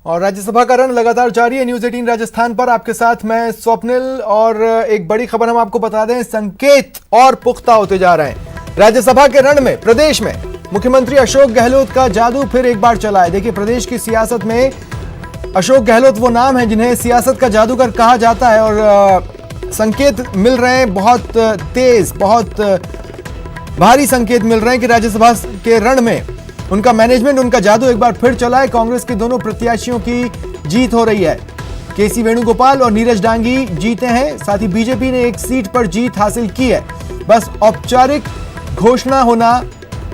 और राज्यसभा का रण लगातार जारी है। न्यूज 18 राजस्थान पर आपके साथ मैं स्वप्निल। और एक बड़ी खबर हम आपको बता दें, संकेत और पुख्ता होते जा रहे हैं। राज्यसभा के रण में प्रदेश में मुख्यमंत्री अशोक गहलोत का जादू फिर एक बार चला है। देखिए, प्रदेश की सियासत में अशोक गहलोत वो नाम है जिन्हें सियासत का जादूगर कहा जाता है। और संकेत मिल रहे हैं, बहुत तेज, बहुत भारी संकेत मिल रहे हैं कि राज्यसभा के रण में उनका मैनेजमेंट, उनका जादू एक बार फिर चला है। कांग्रेस के दोनों प्रत्याशियों की जीत हो रही है। केसी वेणुगोपाल और नीरज डांगी जीते हैं, साथ ही बीजेपी ने एक सीट पर जीत हासिल की है। बस औपचारिक घोषणा होना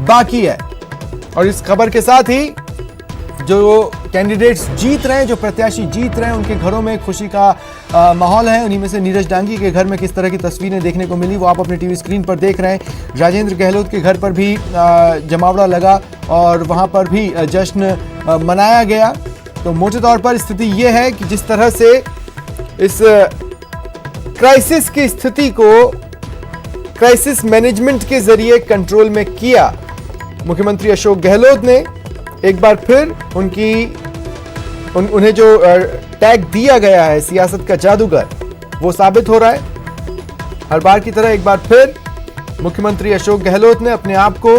बाकी है। और इस खबर के साथ ही जो कैंडिडेट्स जीत रहे हैं, जो प्रत्याशी जीत रहे हैं, उनके घरों में खुशी का माहौल है। उन्हीं में से नीरज डांगी के घर में किस तरह की तस्वीरें देखने को मिली वो आप अपने टीवी स्क्रीन पर देख रहे हैं। राजेंद्र गहलोत के घर पर भी जमावड़ा लगा और वहां पर भी जश्न मनाया गया। तो मोटे तौर पर स्थिति यह है कि जिस तरह से इस क्राइसिस की स्थिति को क्राइसिस मैनेजमेंट के जरिए कंट्रोल में किया मुख्यमंत्री अशोक गहलोत ने, एक बार फिर उन्हें जो टैग दिया गया है सियासत का जादूगर, वो साबित हो रहा है। हर बार की तरह एक बार फिर मुख्यमंत्री अशोक गहलोत ने अपने आप को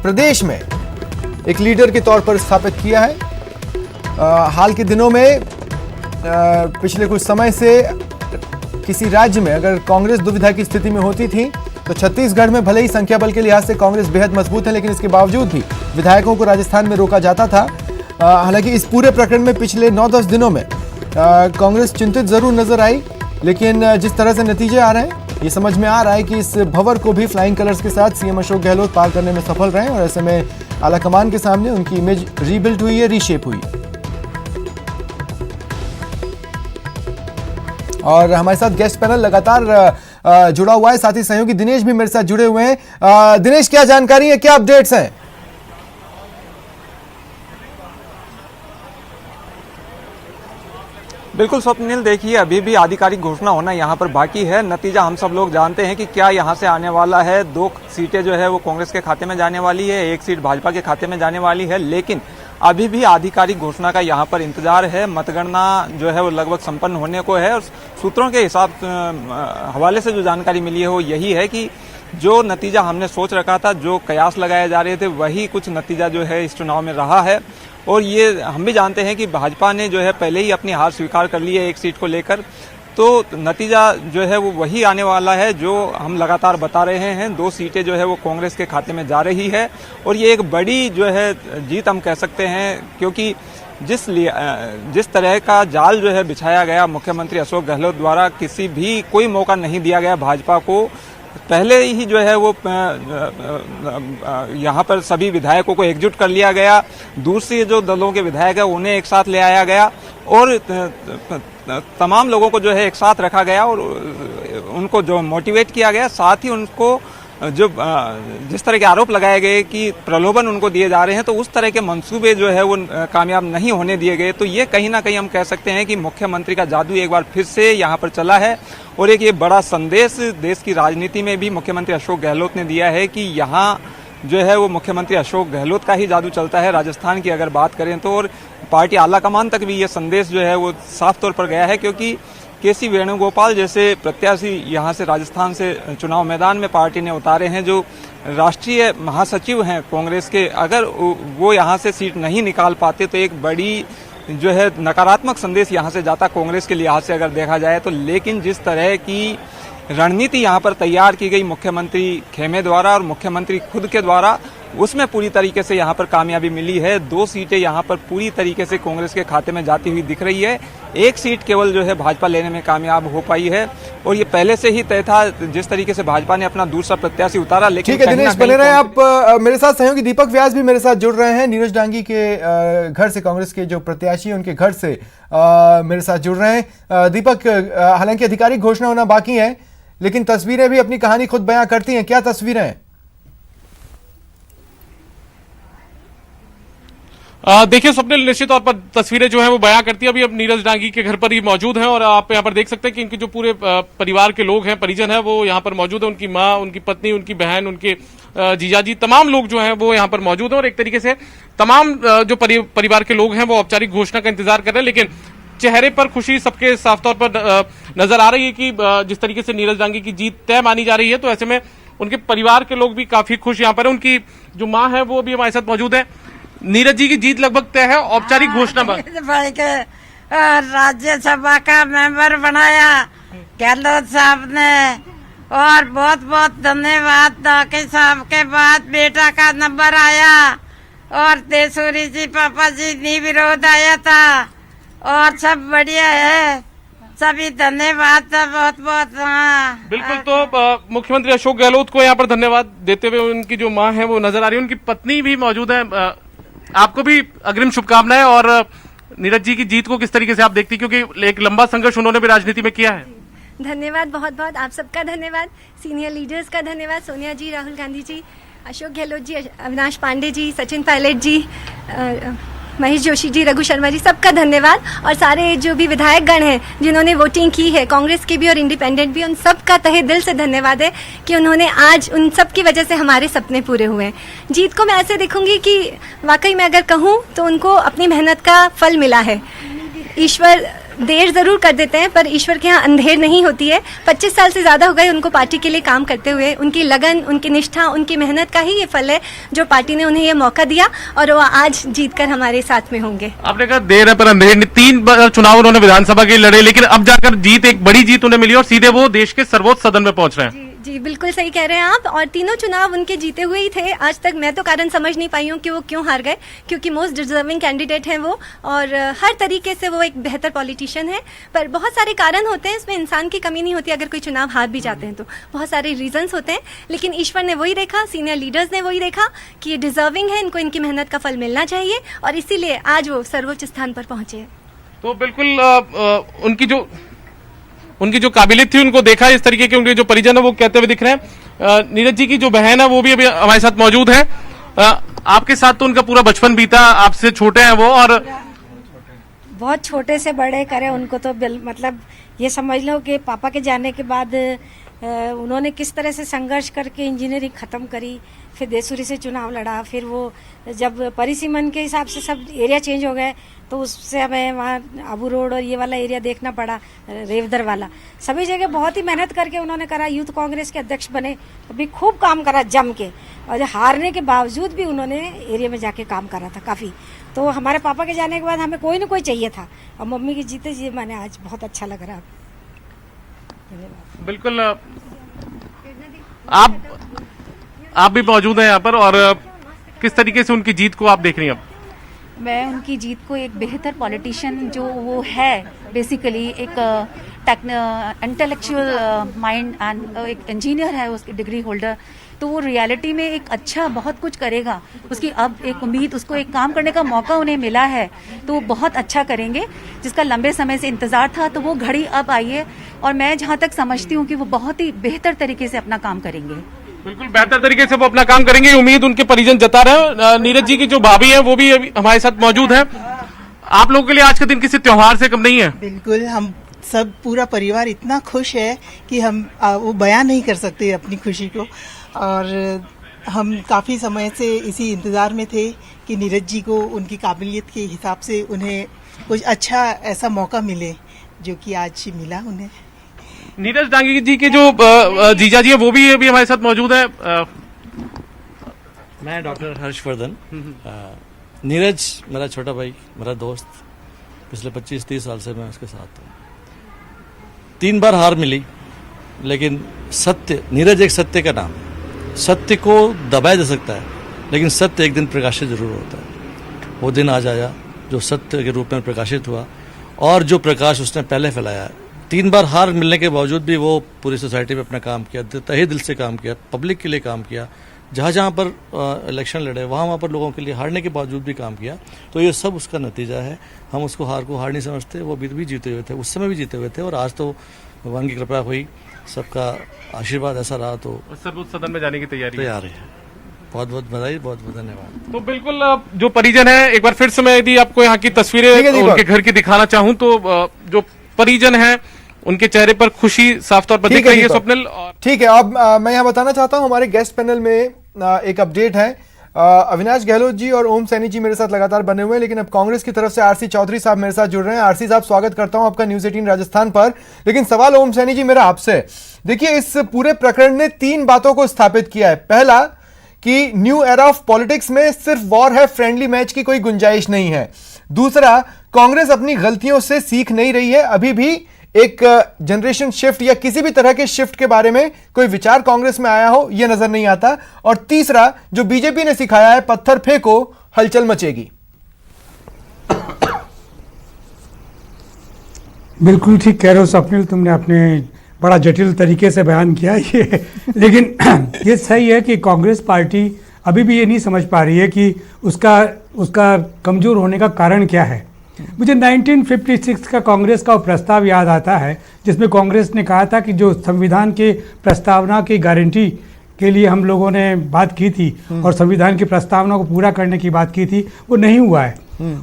प्रदेश में एक लीडर के तौर पर स्थापित किया है। हाल के दिनों में पिछले कुछ समय से किसी राज्य में अगर कांग्रेस दुविधा की स्थिति में होती थी तो छत्तीसगढ़ में भले ही संख्या बल के लिहाज से कांग्रेस बेहद मजबूत है, लेकिन इसके बावजूद भी विधायकों को राजस्थान में रोका जाता था। हालांकि इस पूरे प्रकरण में पिछले 9-10 दिनों में कांग्रेस चिंतित जरूर नजर आई, लेकिन जिस तरह से नतीजे आ रहे हैं ये समझ में आ रहा है कि इस भंवर को भी फ्लाइंग कलर्स के साथ सीएम अशोक गहलोत पार करने में सफल रहे। और ऐसे में आलाकमान के सामने उनकी इमेज रीबिल्ड हुई है, रीशेप हुई है। और हमारे साथ गेस्ट पैनल लगातार जुड़ा हुआ है, साथ ही सहयोगी दिनेश भी मेरे साथ जुड़े हुए हैं। दिनेश, क्या जानकारी है, क्या अपडेट्स हैं? बिल्कुल स्वप्निल, देखिए अभी भी आधिकारिक घोषणा होना यहाँ पर बाकी है। नतीजा हम सब लोग जानते हैं कि क्या यहाँ से आने वाला है। 2 सीटें जो है वो कांग्रेस के खाते में जाने वाली है, 1 सीट भाजपा के खाते में जाने वाली है, लेकिन अभी भी आधिकारिक घोषणा का यहाँ पर इंतजार है। मतगणना जो है वो लगभग संपन्न होने को है और सूत्रों के हिसाब हवाले से जो जानकारी मिली है वो यही है कि जो नतीजा हमने सोच रखा था, जो कयास लगाए जा रहे थे, वही कुछ नतीजा जो है इस चुनाव में रहा है। और ये हम भी जानते हैं कि भाजपा ने जो है पहले ही अपनी हार स्वीकार कर ली है 1 सीट को लेकर, तो नतीजा जो है वो वही आने वाला है जो हम लगातार बता रहे हैं। 2 सीटें जो है वो कांग्रेस के खाते में जा रही है और ये एक बड़ी जो है जीत हम कह सकते हैं, क्योंकि जिस तरह का जाल जो है बिछाया गया मुख्यमंत्री अशोक गहलोत द्वारा, कोई मौका नहीं दिया गया भाजपा को। पहले ही जो है वो यहाँ पर सभी विधायकों को एकजुट कर लिया गया, दूसरे जो दलों के विधायक है उन्हें एक साथ ले आया गया और तमाम लोगों को जो है एक साथ रखा गया और उनको जो मोटिवेट किया गया, साथ ही उनको जो जिस तरह के आरोप लगाए गए कि प्रलोभन उनको दिए जा रहे हैं, तो उस तरह के मंसूबे जो है वो कामयाब नहीं होने दिए गए। तो ये कहीं ना कहीं हम कह सकते हैं कि मुख्यमंत्री का जादू एक बार फिर से यहाँ पर चला है और एक ये बड़ा संदेश देश की राजनीति में भी मुख्यमंत्री अशोक गहलोत ने दिया है कि यहाँ जो है वो मुख्यमंत्री अशोक गहलोत का ही जादू चलता है। राजस्थान की अगर बात करें तो और पार्टी आलाकमान तक भी ये संदेश जो है वो साफ तौर पर गया है, क्योंकि केसी वेणुगोपाल जैसे प्रत्याशी यहाँ से राजस्थान से चुनाव मैदान में पार्टी ने उतारे हैं, जो राष्ट्रीय महासचिव हैं कांग्रेस के, अगर वो यहाँ से सीट नहीं निकाल पाते तो एक बड़ी जो है नकारात्मक संदेश यहाँ से जाता कांग्रेस के लिहाज से अगर देखा जाए तो। लेकिन जिस तरह की रणनीति यहाँ पर तैयार की गई मुख्यमंत्री खेमे द्वारा और मुख्यमंत्री खुद के द्वारा, उसमें पूरी तरीके से यहाँ पर कामयाबी मिली है। 2 सीटें यहाँ पर पूरी तरीके से कांग्रेस के खाते में जाती हुई दिख रही है। 1 सीट केवल जो है भाजपा लेने में कामयाब हो पाई है और ये पहले से ही तय था जिस तरीके से भाजपा ने अपना दूसरा प्रत्याशी उतारा। लेकिन ठीक है दिनेश, बने रहे आप। मेरे साथ सहयोगी दीपक व्यास भी मेरे साथ जुड़ रहे हैं, नीरज डांगी के घर से, कांग्रेस के जो प्रत्याशी उनके घर से मेरे साथ जुड़ रहे हैं। दीपक, हालांकि आधिकारिक घोषणा होना बाकी है, लेकिन तस्वीरें भी अपनी कहानी खुद बयां करती हैं। क्या तस्वीरें हैं? देखिए स्वप्निल, निश्चित तौर पर तस्वीरें जो है वो बयां करती है। अभी अब नीरज डांगी के घर पर ही मौजूद हैं और आप यहाँ पर देख सकते हैं कि इनके जो पूरे परिवार के लोग हैं, परिजन हैं, वो यहाँ पर मौजूद है। उनकी माँ, उनकी पत्नी, उनकी बहन, उनके जीजाजी, तमाम लोग जो हैं वो यहाँ पर मौजूद हैं और एक तरीके से तमाम जो परिवार के लोग हैं वो औपचारिक घोषणा का इंतजार कर रहे हैं। लेकिन चेहरे पर खुशी सबके साफ तौर पर नजर आ रही है कि जिस तरीके से नीरज डांगी की जीत तय मानी जा रही है, तो ऐसे में उनके परिवार के लोग भी काफी खुश यहाँ पर है। उनकी जो माँ है वो भी हमारे साथ मौजूद है। नीरज जी की जीत लगभग तय है, औपचारिक घोषणा भाई के राज्यसभा का मेंबर बनाया गहलोत साहब ने, और बहुत बहुत धन्यवाद। डाके साहब के बाद बेटा का नंबर आया और देसूरी जी पापा जी निर्विरोध आया था और सब बढ़िया है। सभी धन्यवाद था, बहुत बहुत। हाँ बिल्कुल। तो मुख्यमंत्री अशोक गहलोत को यहाँ पर धन्यवाद देते हुए उनकी जो माँ है वो नजर आ रही है, उनकी पत्नी भी मौजूद है। आपको भी अग्रिम शुभकामनाएं। और नीरज जी की जीत को किस तरीके से आप देखती, क्योंकि एक लंबा संघर्ष उन्होंने भी राजनीति में किया है। धन्यवाद, बहुत बहुत आप सबका धन्यवाद, सीनियर लीडर्स का धन्यवाद, सोनिया जी, राहुल गांधी जी, अशोक गहलोत जी, अविनाश पांडे जी, सचिन पायलट जी, महेश जोशी जी, रघु शर्मा जी, सबका धन्यवाद। और सारे जो भी विधायक गण हैं जिन्होंने वोटिंग की है, कांग्रेस की भी और इंडिपेंडेंट भी, उन सबका तहे दिल से धन्यवाद है कि उन्होंने आज उन सब की वजह से हमारे सपने पूरे हुए हैं। जीत को मैं ऐसे देखूंगी कि वाकई में अगर कहूँ तो उनको अपनी मेहनत का फल मिला है। ईश्वर देर जरूर कर देते हैं पर ईश्वर के यहाँ अंधेर नहीं होती है। 25 साल से ज्यादा हो गए उनको पार्टी के लिए काम करते हुए। उनकी लगन, उनकी निष्ठा, उनकी मेहनत का ही ये फल है जो पार्टी ने उन्हें ये मौका दिया और वो आज जीतकर हमारे साथ में होंगे। आपने कहा देर है पर अंधेर नहीं। 3 बार चुनाव उन्होंने विधानसभा के लड़े, लेकिन अब जाकर जीत, एक बड़ी जीत उन्हें मिली और सीधे वो देश के सर्वोच्च सदन में पहुंच रहे हैं। जी बिल्कुल सही कह रहे हैं आप। और तीनों चुनाव उनके जीते हुए ही थे। आज तक मैं तो कारण समझ नहीं पाई हूँ कि वो क्यों हार गए, क्योंकि मोस्ट डिजर्विंग कैंडिडेट हैं वो और हर तरीके से वो एक बेहतर पॉलिटिशियन है। पर बहुत सारे कारण होते हैं, इसमें इंसान की कमी नहीं होती। अगर कोई चुनाव हार भी जाते हैं तो बहुत सारे रीजंस होते हैं, लेकिन ईश्वर ने वही देखा, सीनियर लीडर्स ने वही देखा कि ये डिजर्विंग है, इनको इनकी मेहनत का फल मिलना चाहिए और इसीलिए आज वो सर्वोच्च स्थान पर पहुंचे हैं। तो बिल्कुल उनकी जो काबिलियत थी उनको देखा इस तरीके के उनके जो परिजन है वो कहते हुए दिख रहे हैं। नीरज जी की जो बहन है वो भी अभी हमारे साथ मौजूद है। आपके साथ तो उनका पूरा बचपन बीता, आपसे छोटे हैं वो और बहुत छोटे से बड़े करे उनको तो मतलब ये समझ लो कि पापा के जाने के बाद उन्होंने किस तरह से संघर्ष करके इंजीनियरिंग खत्म करी, फिर देसूरी से चुनाव लड़ा, फिर वो जब परिसीमन के हिसाब से सब एरिया चेंज हो गए तो उससे हमें वहाँ आबू रोड और ये वाला एरिया देखना पड़ा, रेवदर वाला, सभी जगह बहुत ही मेहनत करके उन्होंने करा। यूथ कांग्रेस के अध्यक्ष बने, अभी खूब काम करा जम के, और हारने के बावजूद भी उन्होंने एरिया में जाके काम करा था काफी। तो हमारे पापा के जाने के बाद हमें कोई न कोई चाहिए था और मम्मी की जीते जी मैंने आज बहुत अच्छा लग रहा। बिल्कुल। आप भी मौजूद हैं यहाँ पर और किस तरीके से उनकी जीत को आप देख रही हैं? मैं उनकी जीत को एक बेहतर पॉलिटिशियन जो वो है, बेसिकली एक इंटेलेक्चुअल माइंड एंड एक इंजीनियर है, उसकी डिग्री होल्डर, तो वो रियलिटी में एक अच्छा बहुत कुछ करेगा। उसकी अब एक उम्मीद, उसको एक काम करने का मौका उन्हें मिला है तो वो बहुत अच्छा करेंगे, जिसका लंबे समय से इंतजार था। तो वो घड़ी अब आई है और मैं जहाँ तक समझती हूँ कि वो बहुत ही बेहतर तरीके से अपना काम करेंगे। बिल्कुल बेहतर तरीके से वो अपना काम करेंगे, उम्मीद उनके परिजन जता रहे हैं। नीरज जी की जो भाभी है वो भी अभी हमारे साथ मौजूद है। आप लोगों के लिए आज का दिन किसी त्योहार से कम नहीं है। बिल्कुल, हम सब पूरा परिवार इतना खुश है कि हम वो बयान नहीं कर सकते अपनी खुशी को। और हम काफ़ी समय से इसी इंतज़ार में थे कि नीरज जी को उनकी काबिलियत के हिसाब से उन्हें कुछ अच्छा ऐसा मौका मिले जो कि आज मिला उन्हें। नीरज डांगी जी के जो जीजा जी है वो भी अभी हमारे साथ मौजूद है। मैं डॉक्टर हर्षवर्धन। नीरज मेरा छोटा भाई, मेरा दोस्त, पिछले 25-30 साल से मैं उसके साथ हूँ। 3 बार हार मिली, लेकिन सत्य, नीरज एक सत्य का नाम है। सत्य को दबाया जा सकता है लेकिन सत्य एक दिन प्रकाशित जरूर होता है। वो दिन आज आया जो सत्य के रूप में प्रकाशित हुआ और जो प्रकाश उसने पहले फैलाया। 3 बार हार मिलने के बावजूद भी वो पूरी सोसाइटी में अपना काम किया, तहे दिल से काम किया, पब्लिक के लिए काम किया, जहाँ जहाँ पर इलेक्शन लड़े वहाँ पर लोगों के लिए हारने के बावजूद भी काम किया। तो ये सब उसका नतीजा है। हम उसको हार को हार नहीं समझते। वो भी जीते हुए थे, उस समय भी जीते हुए थे और आज तो भगवान की कृपा हुई, सबका आशीर्वाद ऐसा रहा तो सर्वोच्च सदन में जाने की तैयारी है। बहुत बहुत बधाई, बहुत बहुत धन्यवाद। तो बिल्कुल जो परिजन है, एक बार फिर से मैं यदि आपको यहाँ की ठीक है, तस्वीरें दीपक। उनके घर की दिखाना चाहूँ तो जो परिजन है उनके चेहरे पर खुशी साफ तौर पर दिख रही है दीपक। स्वप्निल। और ठीक है, अब मैं यहाँ बताना चाहता हूँ हमारे गेस्ट पैनल में एक अपडेट है। अविनाश गहलोत जी और ओम सैनी जी मेरे साथ लगातार बने हुए हैं, लेकिन अब कांग्रेस की तरफ से आरसी चौधरी साहब मेरे साथ जुड़ रहे हैं। आरसी साहब, स्वागत करता हूं आपका न्यूज 18 राजस्थान पर। लेकिन सवाल ओम सैनी जी मेरा आपसे, देखिए इस पूरे प्रकरण ने 3 बातों को स्थापित किया है। पहला कि न्यू एरा ऑफ पॉलिटिक्स में सिर्फ वॉर है, फ्रेंडली मैच की कोई गुंजाइश नहीं है। दूसरा, कांग्रेस अपनी गलतियों से सीख नहीं रही है, अभी भी एक जनरेशन शिफ्ट या किसी भी तरह के शिफ्ट के बारे में कोई विचार कांग्रेस में आया हो यह नजर नहीं आता। और तीसरा, जो बीजेपी ने सिखाया है, पत्थर फेंको हलचल मचेगी। बिल्कुल ठीक कह रहे हो स्वप्निल, तुमने अपने बड़ा जटिल तरीके से बयान किया ये लेकिन ये सही है कि कांग्रेस पार्टी अभी भी ये नहीं समझ पा रही है कि उसका कमजोर होने का कारण क्या है। मुझे 1956 का कांग्रेस का प्रस्ताव याद आता है, जिसमें कांग्रेस ने कहा था कि जो संविधान के प्रस्तावना की गारंटी के लिए हम लोगों ने बात की थी और संविधान की प्रस्तावना को पूरा करने की बात की थी, वो नहीं हुआ है।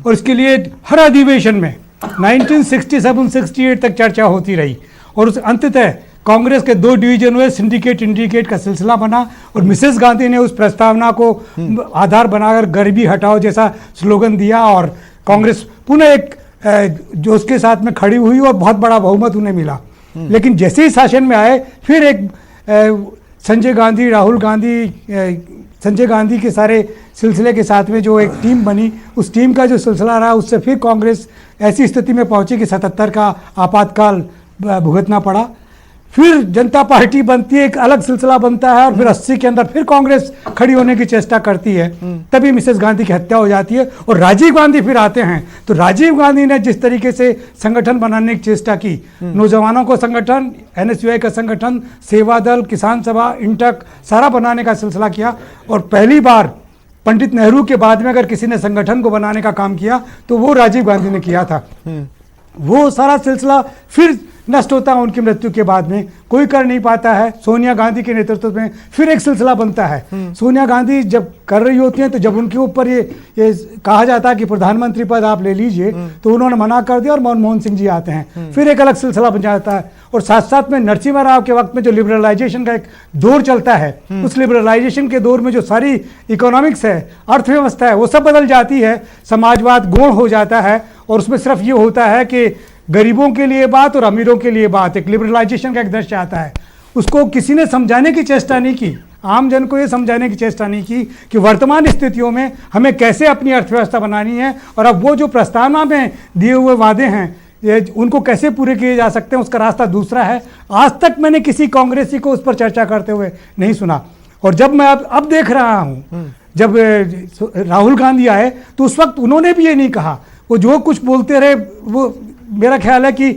और इसके लिए हर अधिवेशन में 1967-68 तक चर्चा होती रही और उस अंततः कांग्रेस के 2 डिवीजन हुए, सिंडिकेट इंडिकेट का सिलसिला बना और मिसेस गांधी ने उस प्रस्तावना को आधार बनाकर गरीबी हटाओ जैसा स्लोगन दिया और कांग्रेस पुनः एक जो उसके साथ में खड़ी हुई और बहुत बड़ा बहुमत उन्हें मिला। लेकिन जैसे ही शासन में आए, फिर एक संजय गांधी, राहुल गांधी, संजय गांधी के सारे सिलसिले के साथ में जो एक टीम बनी, उस टीम का जो सिलसिला रहा, उससे फिर कांग्रेस ऐसी स्थिति में पहुंची कि 77 का आपातकाल भुगतना पड़ा। फिर जनता पार्टी बनती है, एक अलग सिलसिला बनता है और फिर 80 के अंदर फिर कांग्रेस खड़ी होने की चेष्टा करती है। तभी मिसेस गांधी की हत्या हो जाती है और राजीव गांधी फिर आते हैं। तो राजीव गांधी ने जिस तरीके से संगठन बनाने की चेष्टा की, नौजवानों को संगठन, NSUI का संगठन, सेवा दल, किसान सभा, इंटक सारा बनाने का सिलसिला किया। और पहली बार पंडित नेहरू के बाद में अगर किसी ने संगठन को बनाने का काम किया तो वो राजीव गांधी ने किया था। वो सारा सिलसिला फिर नष्ट होता है उनकी मृत्यु के बाद में, कोई कर नहीं पाता है। सोनिया गांधी के नेतृत्व में फिर एक सिलसिला बनता है। सोनिया गांधी जब कर रही होती हैं तो जब उनके ऊपर ये कहा जाता है कि प्रधानमंत्री पद आप ले लीजिए, तो उन्होंने मना कर दिया और मनमोहन सिंह जी आते हैं, फिर एक अलग सिलसिला बन जाता है। और साथ साथ में नरसिम्हा राव के वक्त में जो लिबरलाइजेशन का एक दौर चलता है, उस लिबरलाइजेशन के दौर में जो सारी इकोनॉमिक्स है, अर्थव्यवस्था है, वो सब बदल जाती है। समाजवाद गौण हो जाता है और उसमें सिर्फ ये होता है कि गरीबों के लिए बात और अमीरों के लिए बात, एक लिबरलाइजेशन का एक दृश्य आता है। उसको किसी ने समझाने की चेष्टा नहीं की, आम जन को ये समझाने की चेष्टा नहीं की कि वर्तमान स्थितियों में हमें कैसे अपनी अर्थव्यवस्था बनानी है और अब वो जो प्रस्तावना में दिए हुए वादे हैं ये उनको कैसे पूरे किए जा सकते हैं, उसका रास्ता दूसरा है। आज तक मैंने किसी कांग्रेसी को उस पर चर्चा करते हुए नहीं सुना। और जब मैं अब देख रहा हूँ, जब राहुल गांधी आए तो उस वक्त उन्होंने भी ये नहीं कहा, वो जो कुछ बोलते रहे, वो मेरा ख्याल है कि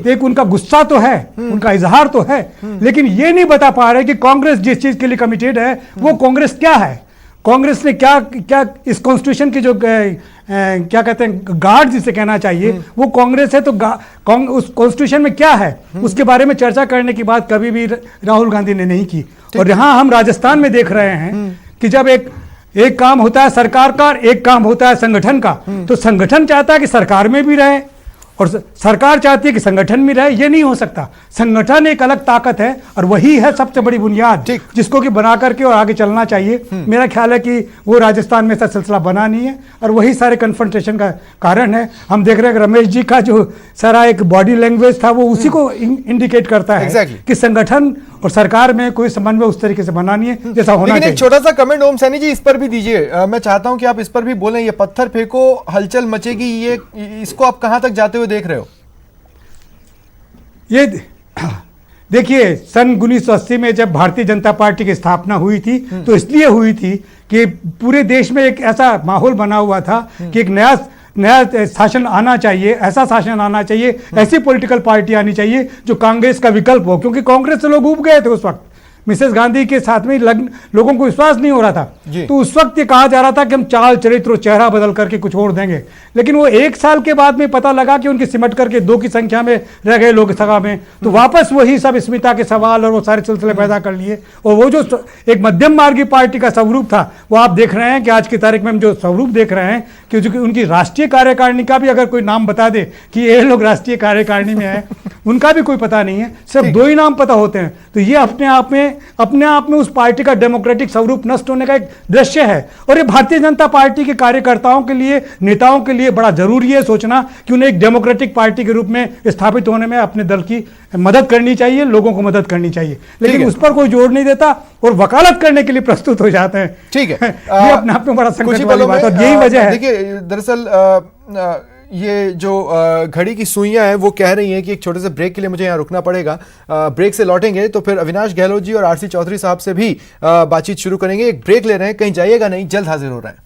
एक उनका गुस्सा तो है, उनका इजहार तो है, लेकिन ये नहीं बता पा रहे कि कांग्रेस जिस चीज के लिए कमिटेड है वो कांग्रेस क्या है। कांग्रेस ने क्या इस कॉन्स्टिट्यूशन की जो क्या कहते हैं गार्ड जिसे कहना चाहिए, वो कांग्रेस है। तो उस कॉन्स्टिट्यूशन में क्या है उसके बारे में चर्चा करने की बात कभी भी राहुल गांधी ने नहीं की। और यहाँ हम राजस्थान में देख रहे हैं कि जब एक काम होता है सरकार का, एक काम होता है संगठन का, तो संगठन चाहता है कि सरकार में भी रहे और सरकार चाहती है कि संगठन में रहे। ये नहीं हो सकता। संगठन एक अलग ताकत है और वही है सबसे बड़ी बुनियाद जिसको कि बना करके और आगे चलना चाहिए। मेरा ख्याल है कि वो राजस्थान में ऐसा सिलसिला बना नहीं है और वही सारे कन्फ्रंटेशन का कारण है। हम देख रहे हैं कि रमेश जी का जो सारा एक बॉडी लैंग्वेज था वो उसी को इंडिकेट करता है कि संगठन और सरकार में कोई समन्वय उस तरीके से बना नहीं है जैसा होना चाहिए। एक छोटा सा कमेंट ओम सैनी जी इस पर भी दीजिए, मैं चाहता हूं कि आप इस पर भी बोलें। ये पत्थर फेंको हलचल मचेगी, ये इसको आप कहां तक जाते हुए देख रहे हो? ये देखिए, सन 1980 में जब भारतीय जनता पार्टी की स्थापना हुई थी तो इसलिए हुई थी कि पूरे देश में एक ऐसा माहौल बना हुआ था कि एक नया शासन आना चाहिए, ऐसा शासन आना चाहिए, ऐसी पॉलिटिकल पार्टी आनी चाहिए जो कांग्रेस का विकल्प हो, क्योंकि कांग्रेस से लोग उब गए थे उस वक्त। मिसेस गांधी के साथ में लोगों को विश्वास नहीं हो रहा था, तो उस वक्त ये कहा जा रहा था कि हम चाल चरित्र और चेहरा बदल करके कुछ और देंगे। लेकिन वो 1 साल के बाद में पता लगा कि उनकी सिमट करके 2 की संख्या में रह गए लोकसभा में, तो वापस वही सब स्मिता के सवाल और वो सारे सिलसिले पैदा कर लिए। और वो जो एक मध्यम मार्गी पार्टी का स्वरूप था, वो आप देख रहे हैं कि आज की तारीख में हम जो स्वरूप देख रहे हैं कि उनकी राष्ट्रीय कार्यकारिणी का भी अगर कोई नाम बता दे कि ये लोग राष्ट्रीय कार्यकारिणी में है, उनका भी कोई पता नहीं है, सिर्फ 2 ही नाम पता होते हैं। तो ये अपने आप में उस पार्टी का डेमोक्रेटिक स्वरूप नष्ट होने का एक दृश्य है। और ये भारतीय जनता पार्टी के कार्यकर्ताओं के लिए, नेताओं के लिए बड़ा जरूरी है सोचना कि उन्हें एक डेमोक्रेटिक पार्टी के रूप में स्थापित होने में अपने दल की मदद करनी चाहिए, लोगों को मदद करनी चाहिए, लेकिन उस पर कोई जोर नहीं देता और वकालत करने के लिए प्रस्तुत हो जाते हैं। ठीक है, ये अपने आप में बड़ा संकट वाली बात है और यही वजह है। देखिए, दरअसल ये जो घड़ी की सुइयां हैं वो कह रही हैं कि एक छोटे से ब्रेक के लिए मुझे यहाँ रुकना पड़ेगा। ब्रेक से लौटेंगे तो फिर अविनाश गहलोत जी और आरसी चौधरी साहब से भी बातचीत शुरू करेंगे। एक ब्रेक ले रहे हैं, कहीं जाइएगा नहीं, जल्द हाजिर हो रहे हैं।